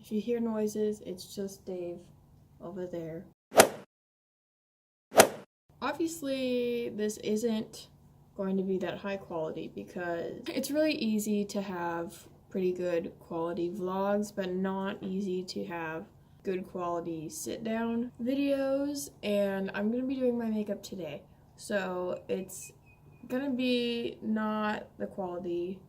If you hear noises, it's just Dave over there. Obviously, this isn't going to be that high quality because it's really easy to have pretty good quality vlogs, but not easy to have good quality sit down videos. And I'm gonna be doing my makeup today, so it's gonna be not the quality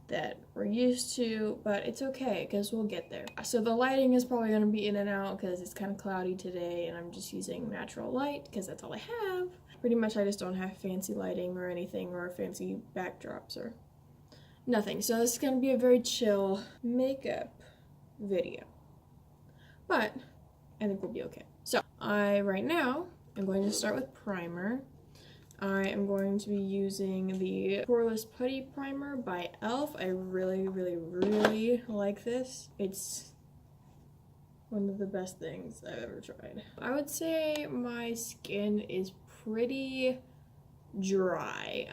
that we're used to, but it's okay because we'll get there. So the lighting is probably gonna be in and out because it's kind of cloudy today and I'm just using natural light because that's all I have. Pretty much I just don't have fancy lighting or anything or fancy backdrops or nothing. So this is gonna be a very chill makeup video, but I think we'll be okay. So right now I'm going to start with primer. I am going to be using the Poreless Putty Primer by e.l.f. I really, really, really like this. It's one of the best things I've ever tried. I would say my skin is pretty dry.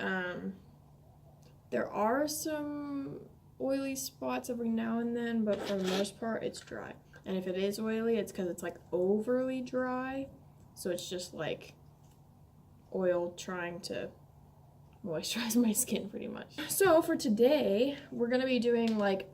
There are some oily spots every now and then, but for the most part, it's dry. And if it is oily, it's because it's like overly dry. So it's just like oil trying to moisturize my skin pretty much. So for today, we're gonna be doing like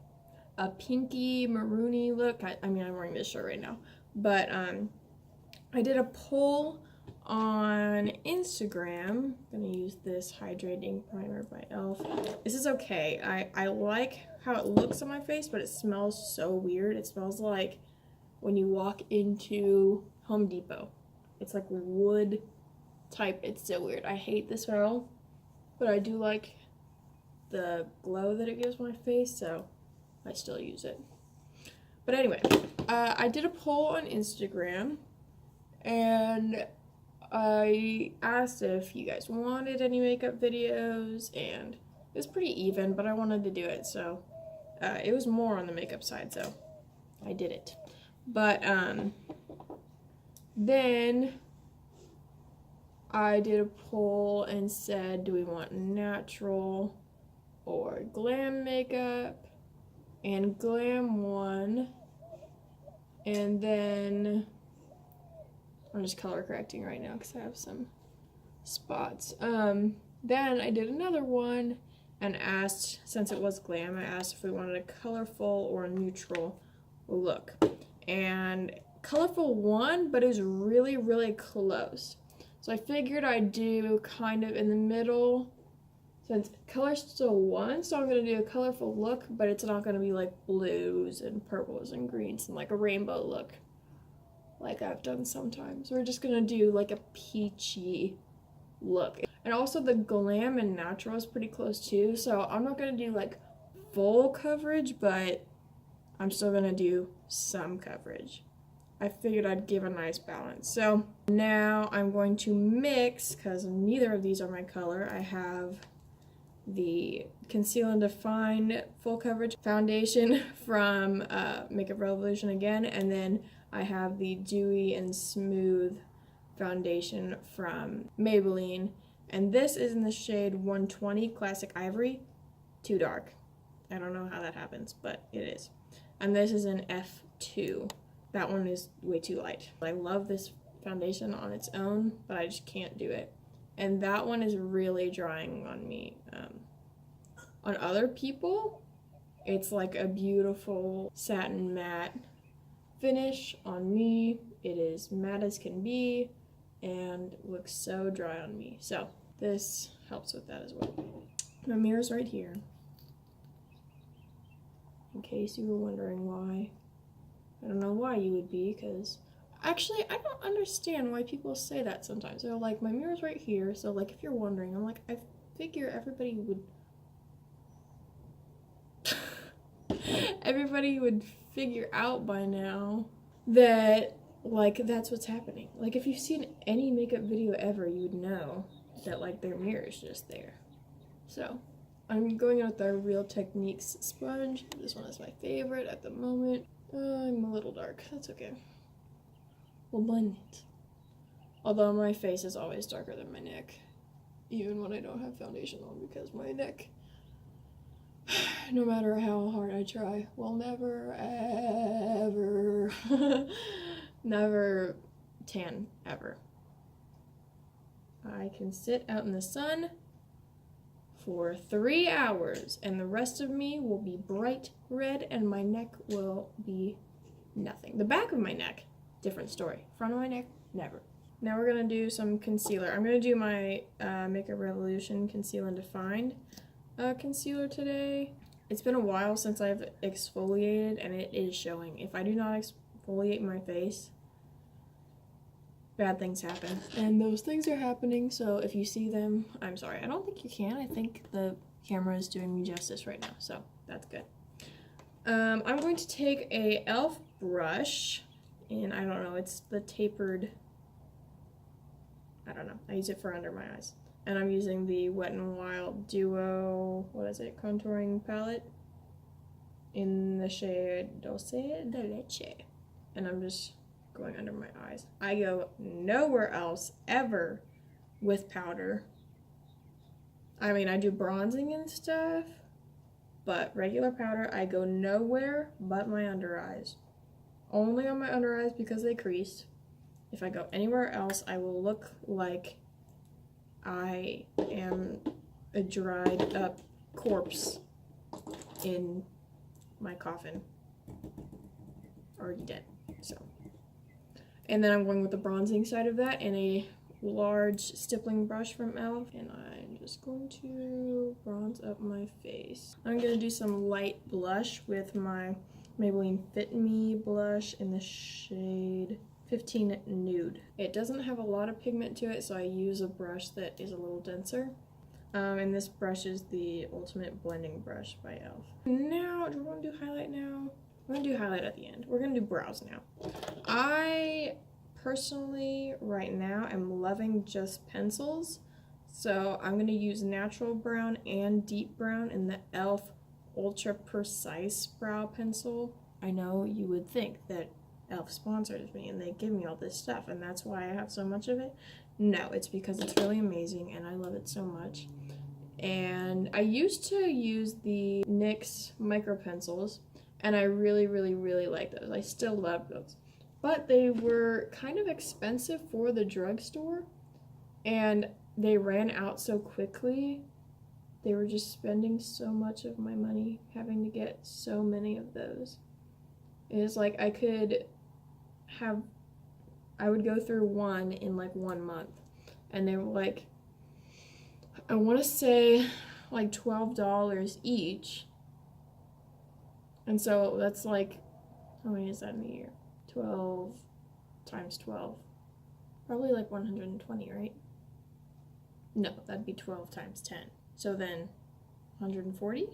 a pinky maroony look. I mean, I'm wearing this shirt right now, but I did a poll on Instagram. I'm gonna use this hydrating primer by e.l.f. This is okay. I like how it looks on my face, but it smells so weird. It smells like when you walk into Home Depot. It's like wood type. It's so weird. I hate the smell, but I do like the glow that it gives my face, so I still use it. But anyway, I did a poll on Instagram and I asked if you guys wanted any makeup videos, and it was pretty even, but I wanted to do it, so it was more on the makeup side, so I did it. But then I did a poll and said, do we want natural or glam makeup? And glam won. And then I'm just color correcting right now because I have some spots. Then I did another one and asked, since it was glam, I asked if we wanted a colorful or a neutral look. And colorful won, but it was really, really close. So I figured I'd do kind of in the middle, since color still won, so I'm going to do a colorful look, but it's not going to be like blues and purples and greens and like a rainbow look like I've done sometimes. We're just going to do like a peachy look. And also the glam and natural is pretty close too, so I'm not going to do like full coverage, but I'm still going to do some coverage. I figured I'd give a nice balance. So now I'm going to mix, because neither of these are my color. I have the Conceal and Define Full Coverage Foundation from Makeup Revolution again, and then I have the Dewy and Smooth Foundation from Maybelline, and this is in the shade 120 Classic Ivory. Too dark. I don't know how that happens, but it is. And this is in F2. That one is way too light. I love this foundation on its own, but I just can't do it. And that one is really drying on me. On other people, it's like a beautiful satin matte finish. On me, it is matte as can be and looks so dry on me. So this helps with that as well. My mirror's right here, in case you were wondering why. I don't know why you would be, because actually I don't understand why people say that sometimes. They're like, my mirror's right here, so like if you're wondering, I'm like, I figure everybody would figure out by now that like that's what's happening. Like if you've seen any makeup video ever, you would know that like their mirror is just there. So I'm going in with the Real Techniques sponge. This one is my favorite at the moment. I'm a little dark. That's okay. We'll blend it. Although my face is always darker than my neck, even when I don't have foundation on, because my neck, no matter how hard I try, will never Never tan ever. I can sit out in the sun for 3 hours and the rest of me will be bright red and my neck will be nothing. The back of my neck, different story. Front of my neck, never. Now we're gonna do some concealer. I'm gonna do my Makeup Revolution Conceal and Define concealer today. It's been a while since I've exfoliated and it is showing. If I do not exfoliate my face, bad things happen. And those things are happening, so if you see them, I'm sorry. I don't think you can. I think the camera is doing me justice right now, so that's good. I'm going to take a e.l.f. brush, and I don't know, it's the tapered, I don't know, I use it for under my eyes. And I'm using the Wet n Wild Duo, what is it, contouring palette in the shade Dulce de Leche. And I'm just going under my eyes. I go nowhere else ever with powder. I mean, I do bronzing and stuff, but regular powder, I go nowhere but my under eyes. Only on my under eyes because they crease. If I go anywhere else, I will look like I am a dried up corpse in my coffin. Already dead, so. And then I'm going with the bronzing side of that in a large stippling brush from e.l.f. And I'm just going to bronze up my face. I'm going to do some light blush with my Maybelline Fit Me blush in the shade 15 Nude. It doesn't have a lot of pigment to it, so I use a brush that is a little denser. And this brush is the Ultimate Blending Brush by e.l.f. Now, do we want to do highlight now? We're going to do highlight at the end. We're going to do brows now. I personally, right now, am loving just pencils. So I'm going to use natural brown and deep brown in the e.l.f. Ultra Precise Brow Pencil. I know you would think that e.l.f. sponsors me and they give me all this stuff and that's why I have so much of it. No, it's because it's really amazing and I love it so much. And I used to use the NYX micro pencils and I really like those. I still love those. But they were kind of expensive for the drugstore and they ran out so quickly. They were just spending so much of my money having to get so many of those. It was like I would go through one in like 1 month and they were like, I want to say like $12 each. And so that's like, how many is that in a year? 12 times 12. Probably like 120, right? No, that'd be 12 times 10. So then 140?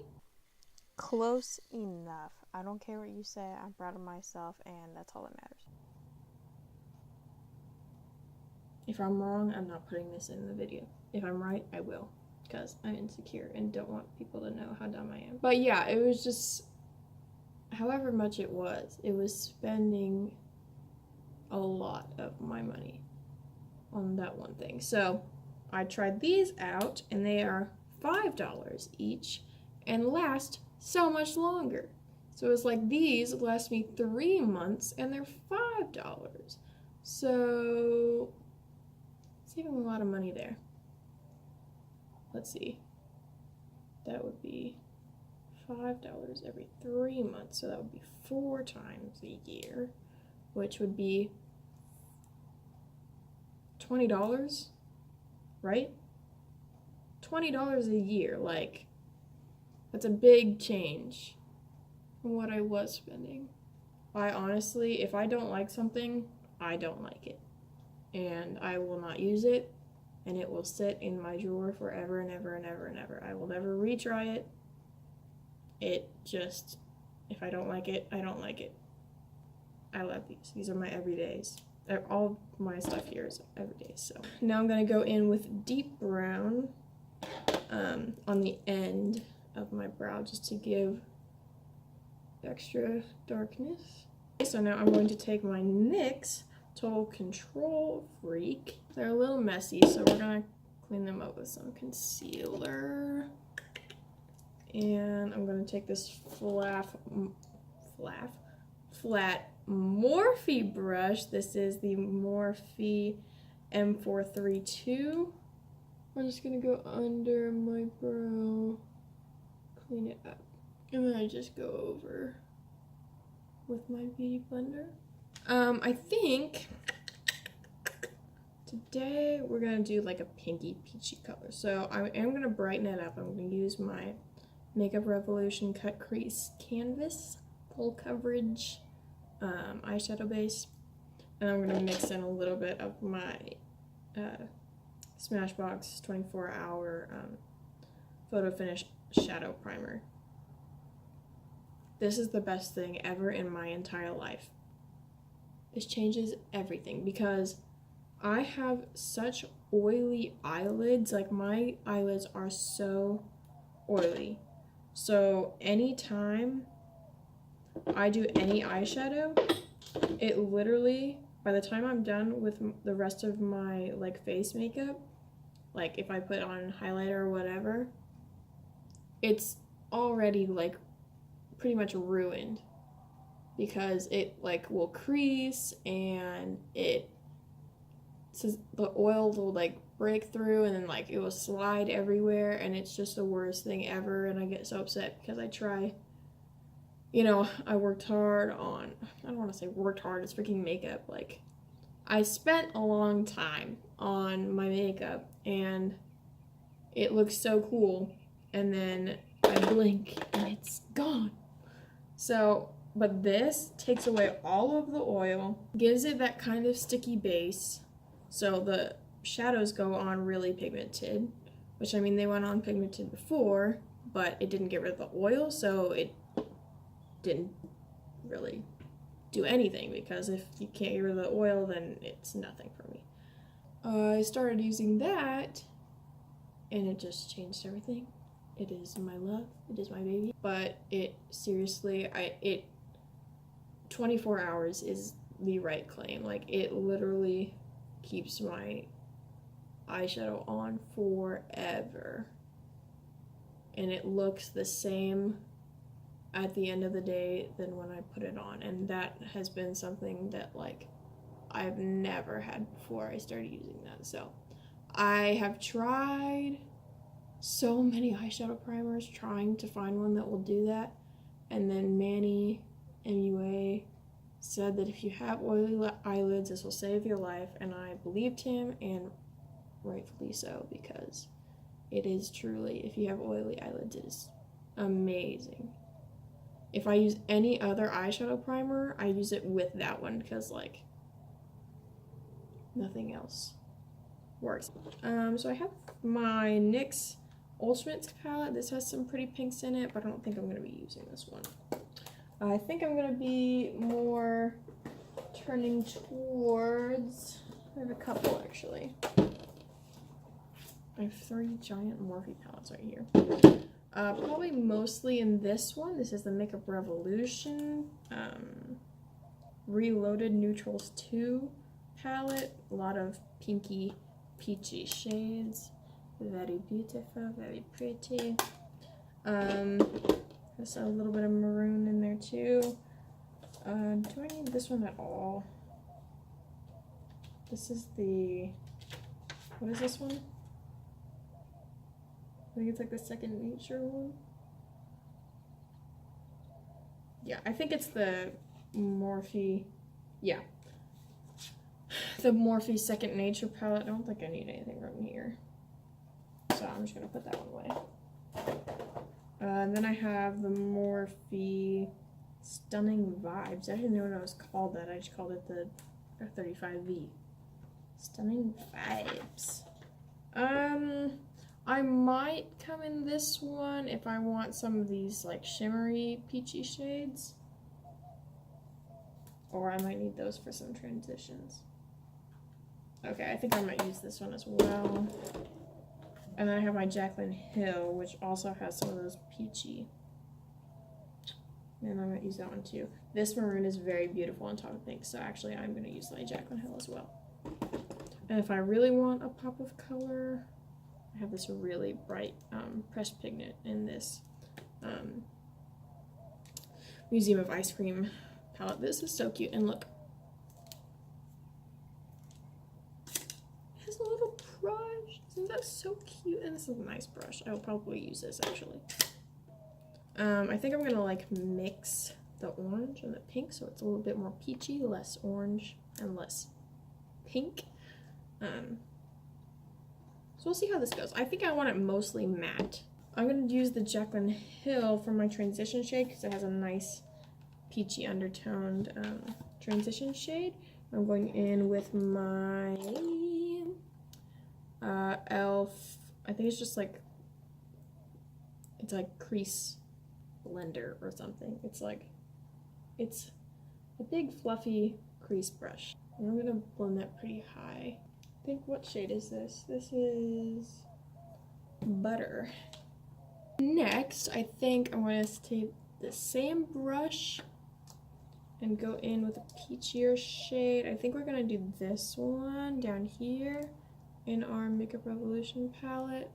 Close enough. I don't care what you say. I'm proud of myself and that's all that matters. If I'm wrong, I'm not putting this in the video. If I'm right, I will. Because I'm insecure and don't want people to know how dumb I am. But yeah, it was just, however much it was spending a lot of my money on that one thing. So I tried these out and they are $5 each and last so much longer. So it's like these last me 3 months and they're $5. So saving a lot of money there. Let's see. That would be $5 every 3 months. So that would be 4 times a year, which would be $20, right? $20 a year, like, that's a big change from what I was spending. I honestly, if I don't like something, I don't like it. And I will not use it, and it will sit in my drawer forever and ever and ever and ever. I will never retry it. It just, if I don't like it, I don't like it. I love these. These are my everydays. All my stuff here is everyday. So now I'm going to go in with deep brown on the end of my brow just to give extra darkness. Okay, so now I'm going to take my NYX Total Control Freak. They're a little messy, so we're going to clean them up with some concealer. And I'm going to take this flat Morphe brush. This is the Morphe M432. I'm just gonna go under my brow, clean it up, and then I just go over with my beauty blender. I think today we're gonna do like a pinky peachy color. So I am gonna brighten it up. I'm gonna use my Makeup Revolution Cut Crease Canvas full coverage eyeshadow base, and I'm gonna mix in a little bit of my Smashbox 24-hour photo finish shadow primer. This is the best thing ever in my entire life. This changes everything because I have such oily eyelids. Like, my eyelids are so oily. So anytime I do any eyeshadow, it literally, by the time I'm done with the rest of my like face makeup, like if I put on highlighter or whatever, it's already like pretty much ruined because it like will crease and it says the oil will like break through and then like it will slide everywhere, and it's just the worst thing ever. And I get so upset because I try, you know, I worked hard on, I don't want to say worked hard, it's freaking makeup. Like, I spent a long time on my makeup and it looks so cool, and then I blink and it's gone. So, but this takes away all of the oil, gives it that kind of sticky base, so the shadows go on really pigmented, which, I mean, they went on pigmented before, but it didn't get rid of the oil, so it didn't really do anything, because if you can't get rid of the oil, then it's nothing for me. I started using that, and it just changed everything. It is my love. It is my baby. But it, seriously, 24 hours is the right claim. Like, it literally keeps my eyeshadow on forever. And it looks the same at the end of the day than when I put it on. And that has been something that, like, I've never had before I started using that. So I have tried so many eyeshadow primers trying to find one that will do that, and then Manny MUA said that if you have oily eyelids, this will save your life, and I believed him, and rightfully so, because it is truly, if you have oily eyelids, it is amazing. If I use any other eyeshadow primer, I use it with that one, because, like, nothing else works. So I have my NYX Ultimates palette. This has some pretty pinks in it, but I don't think I'm going to be using this one. I think I'm going to be more turning towards, I have a couple actually. I have 3 giant Morphe palettes right here. Probably mostly in this one. This is the Makeup Revolution Reloaded Neutrals 2 palette. A lot of pinky, peachy shades. Very beautiful, very pretty. There's a little bit of maroon in there too. Do I need this one at all? This is the, what is this one? I think it's like the Second Nature one. Yeah, I think it's the Morphe, yeah. The Morphe Second Nature palette. I don't think I need anything from here. So I'm just going to put that one away. And then I have the Morphe Stunning Vibes. I didn't know what it was called that. I just called it the 35V. Stunning Vibes. I might come in this one if I want some of these like shimmery peachy shades. Or I might need those for some transitions. Okay, I think I might use this one as well. And then I have my Jaclyn Hill, which also has some of those peachy. And I might use that one too. This maroon is very beautiful on top of pink, so actually I'm going to use my Jaclyn Hill as well. And if I really want a pop of color, I have this really bright pressed pigment in this Museum of Ice Cream palette. This is so cute, and look. It has a little brush. Isn't that so cute? And this is a nice brush. I will probably use this actually. I think I'm gonna like mix the orange and the pink so it's a little bit more peachy, less orange and less pink. So we'll see how this goes. I think I want it mostly matte. I'm gonna use the Jaclyn Hill for my transition shade because it has a nice peachy undertoned transition shade. I'm going in with my e.l.f. I think it's just like, it's like crease blender or something. It's a big fluffy crease brush. And I'm gonna blend that pretty high. I think, what shade is this? This is Butter. Next, I think I'm going to take the same brush and go in with a peachier shade. I think we're going to do this one down here in our Makeup Revolution palette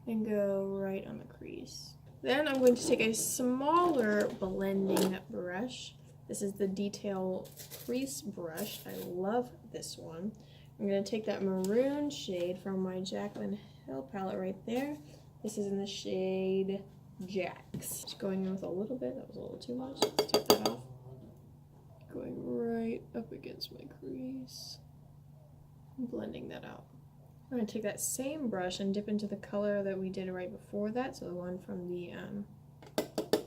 and go right on the crease. Then I'm going to take a smaller blending brush. This is the Detail Crease brush. I love this one. I'm going to take that maroon shade from my Jaclyn Hill palette right there. This is in the shade Jax. Just going in with a little bit. That was a little too much. Let's take that off. Going right up against my crease. Blending that out. I'm going to take that same brush and dip into the color that we did right before that. So the one from the,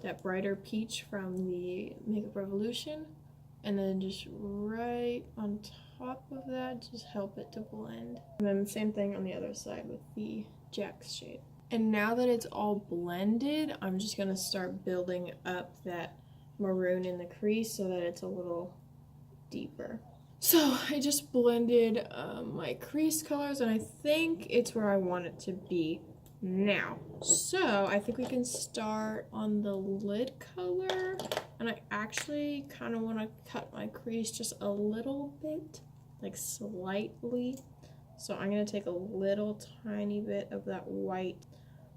that brighter peach from the Makeup Revolution. And then just right on top of that, just help it to blend. And then the same thing on the other side with the Jax shade. And now that it's all blended, I'm just going to start building up that maroon in the crease so that it's a little deeper. So I just blended my crease colors, and I think it's where I want it to be now. So I think we can start on the lid color, and I actually kind of want to cut my crease just a little bit, like slightly. So I'm going to take a little tiny bit of that white.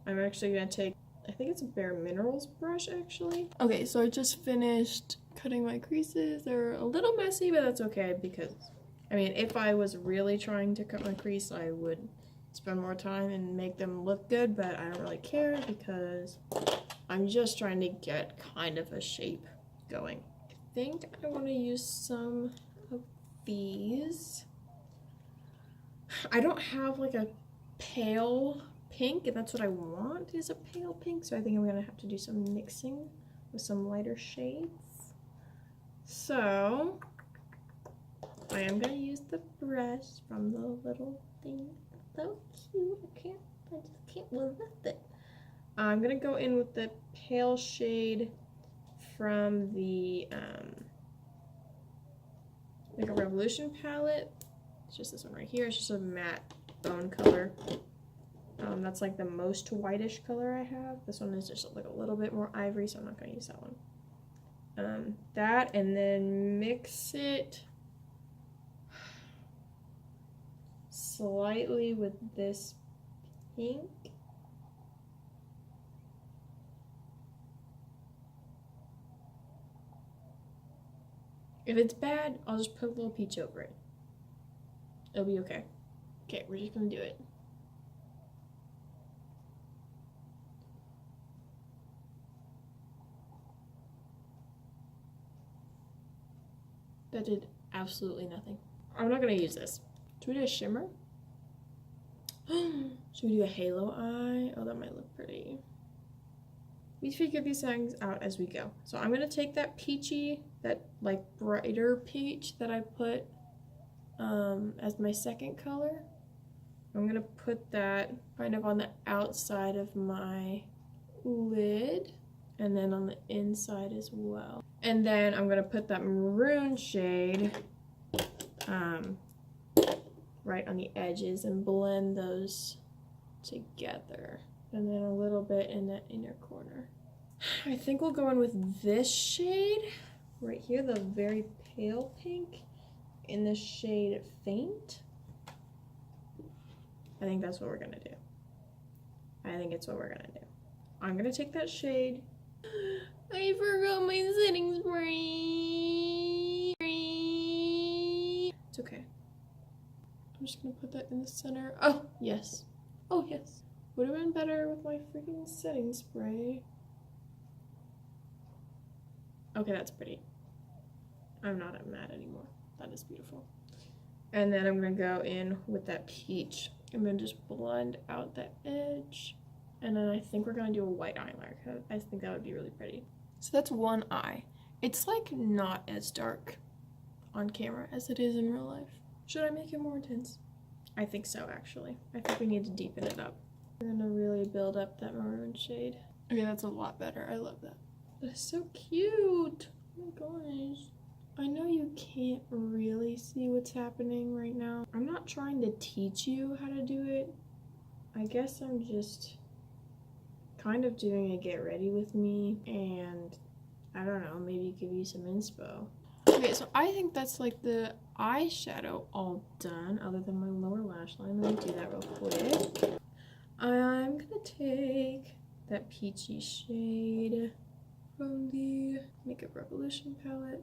I'm actually going to take, I think it's a Bare Minerals brush actually. Okay, so I just finished cutting my creases. They're a little messy, but that's okay because, I mean, if I was really trying to cut my crease, I would spend more time and make them look good, but I don't really care because I'm just trying to get kind of a shape going. I think I want to use some of these. I don't have like a pale pink, and that's what I want is a pale pink, so I think I'm gonna have to do some mixing with some lighter shades. So I am gonna use the brush from the little thing. So cute. I just can't resist it. I'm gonna go in with the pale shade from the Makeup Revolution palette. It's just this one right here. It's just a matte bone color. That's like the most whitish color I have. This one is just like a little bit more ivory, so I'm not gonna use that one. That, and then mix it slightly with this pink. If it's bad, I'll just put a little peach over it. It'll be okay. Okay, we're just gonna do it. That did absolutely nothing. I'm not gonna use this. Should we do a shimmer? Should we do a halo eye? Oh, that might look pretty. We figure these things out as we go. So I'm gonna take that peachy, that like brighter peach that I put as my second color. I'm gonna put that kind of on the outside of my lid and then on the inside as well. And then I'm gonna put that maroon shade right on the edges and blend those together. And then a little bit in that inner corner. I think we'll go in with this shade right here, the very pale pink in the shade Faint. I think that's what we're gonna do. I think it's what we're gonna do. I'm gonna take that shade I forgot my setting spray. It's okay. I'm just gonna put that in the center. Oh, yes. Oh, yes. Would have been better with my freaking setting spray. Okay, that's pretty. I'm not mad anymore. That is beautiful. And then I'm gonna go in with that peach. I'm gonna just blend out the edge. And then I think we're gonna do a white eyeliner. I think that would be really pretty. So that's one eye. It's like not as dark on camera as it is in real life. Should I make it more intense? I think so, actually. I think we need to deepen it up. We're gonna really build up that maroon shade. Okay, that's a lot better. I love that. That is so cute. Oh my gosh. I know you can't really see what's happening right now. I'm not trying to teach you how to do it. I guess I'm just kind of doing a get ready with me and I don't know, maybe give you some inspo. Okay, so I think that's like the eyeshadow all done other than my lower lash line. Let me do that real quick. I'm gonna take that peachy shade from the Makeup Revolution palette.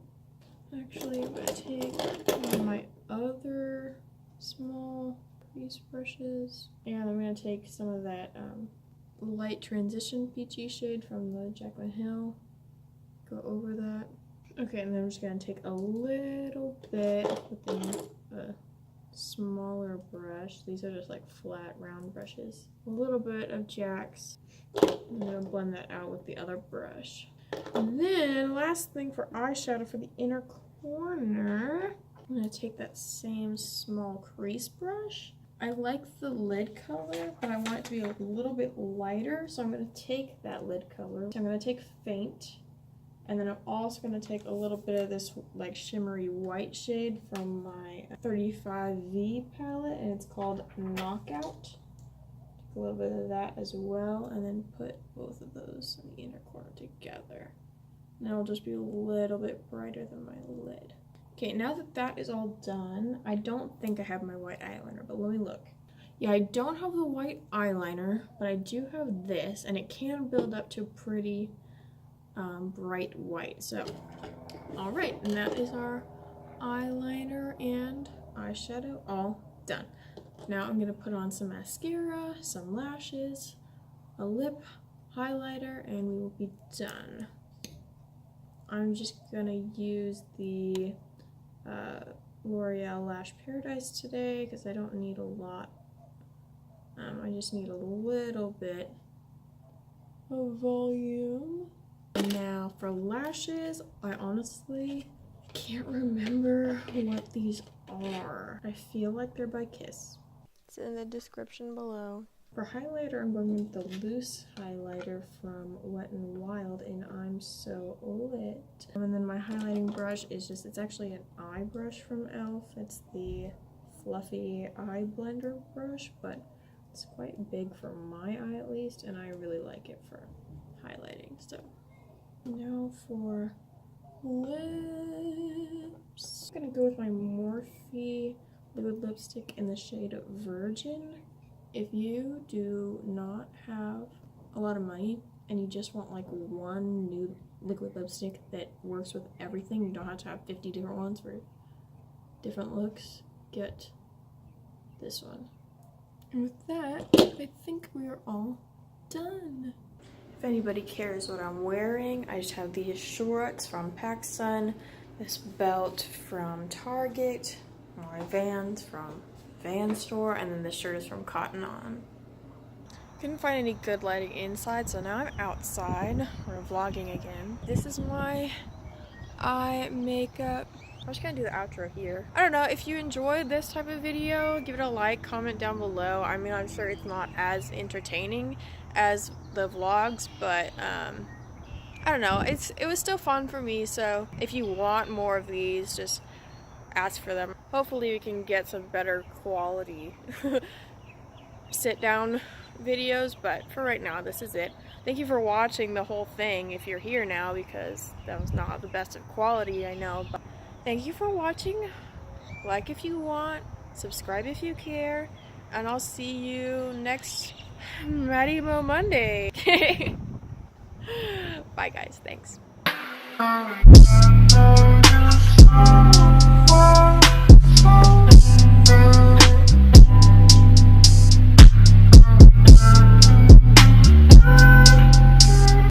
Actually, I'm gonna take one of my other small crease brushes and I'm gonna take some of that light transition peachy shade from the Jaclyn Hill. Go over that. Okay, and then I'm just gonna take a little bit with a smaller brush. These are just like flat round brushes. A little bit of Jack's. I'm gonna blend that out with the other brush. And then last thing for eyeshadow for the inner corner, I'm gonna take that same small crease brush. I like the lid color, but I want it to be a little bit lighter, so I'm going to take that lid color. So I'm going to take Faint, and then I'm also going to take a little bit of this like shimmery white shade from my 35V palette, and it's called Knockout. Take a little bit of that as well, and then put both of those in the inner corner together. And it'll just be a little bit brighter than my lid. Okay, now that that is all done, I don't think I have my white eyeliner, but let me look. Yeah, I don't have the white eyeliner, but I do have this, and it can build up to pretty bright white. So, all right, and that is our eyeliner and eyeshadow all done. Now I'm gonna put on some mascara, some lashes, a lip highlighter, and we will be done. I'm just gonna use the L'Oreal Lash Paradise today because I don't need a lot. I just need a little bit of volume. Now for lashes, I honestly can't remember what these are. I feel like they're by Kiss. It's in the description below. For highlighter, I'm going with the loose highlighter from Wet n Wild in I'm So Lit. And then my highlighting brush is just, it's actually an eye brush from e.l.f. It's the fluffy eye blender brush, but it's quite big for my eye at least, and I really like it for highlighting. So now for lips. I'm gonna go with my Morphe liquid lipstick in the shade Virgin. If you do not have a lot of money and you just want like one nude liquid lipstick that works with everything, you don't have to have 50 different ones for different looks, get this one. And with that, I think we are all done. If anybody cares what I'm wearing, I just have these shorts from PacSun, this belt from Target, my Vans from Van Store, and then this shirt is from Cotton On. Couldn't find any good lighting inside, so now I'm outside. We're vlogging again. This is my eye makeup. I'm just gonna do the outro here. I don't know, if you enjoyed this type of video, give it a like, comment down below. I mean, I'm sure it's not as entertaining as the vlogs, but I don't know, it was still fun for me, so if you want more of these, just ask for them. Hopefully we can get some better quality sit down videos, but for right now this is it. Thank you for watching the whole thing if you're here now, because that was not the best of quality, I know, but thank you for watching. Like if you want, subscribe if you care, and I'll see you next Maddie Mo Monday. Bye, guys. Thanks.